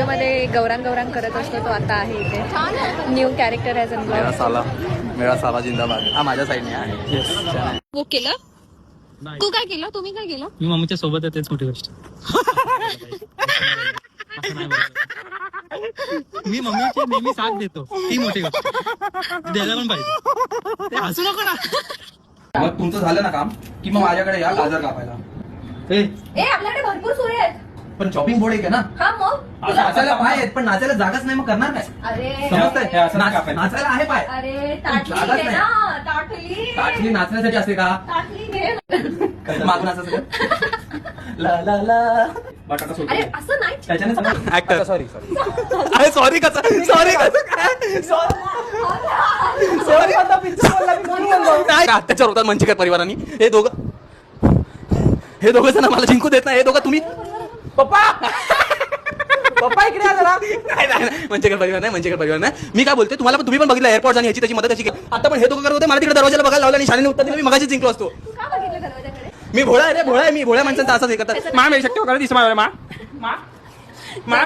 मध्ये गौरांग गौरांग करत असतो तो आता आहे इथे. न्यू कॅरेक्टर हॅज मेरा साला जिंदाबाद. हा माझ्या साईडने आहे. वो केलं तू काय केलं, तुम्ही काय केलं? मी मम्मीच्या सोबत आहे, तेच मोठी गोष्ट. मी मम्मीची नेहमी साथ देतो, ती मोठी गोष्ट द्यायला पण पाहिजे. ते हसू नको ना. मग तुमचं झालं ना काम की मग माझ्याकडे या गाजर कापायला. आपल्याकडे भरपूर सोय आहेत. पण चॉपिंग बोर्ड एक आहे ना. हा मग नाचायला पाय आहेत पण नाचायला जागाच नाही, मग करणार काय? अरे समजतंय? नाचायला आहे पाय. अरे ताटली जागाच घे नाही. ना, ताटली ताटली नाचण्यासाठी असते का? ताटली घे. मागून नाचायचं ला ला ला बटाटा सोडतो. अरे असं नाही. त्याच्याने ऍक्टर सॉरी अरे सॉरी कसं सॉरी काय अत्याचार होतात मंचिकर परिवारांनी. हे दोघं जण मला जिंकू देत नाही. हे दोघं तुम्ही पप्पा पप्पा इकडे जरा. नाही मंचेकर परिवार नाही, मंचेकर परिवार नाही. मी काय बोलते तुम्हाला, पण तुम्ही पण बघितलं एअरपोर्ट आणि याची त्याची मदत कशी केली. आता पण हे दोघं करत होते, मला तिकडे दरवाजाला बघायला लावलं आणि शाळेने उत्तर दिलं. मी मगाशी जिंकलो असतो. का बघितलं दरवाजाकडे? मी भोळा आहे रे, भोळा आहे मी. भोळ्या माणसांचा असंच हे करतात. मा मेरी शक्ती वगैरे दिसत मला मा मा मा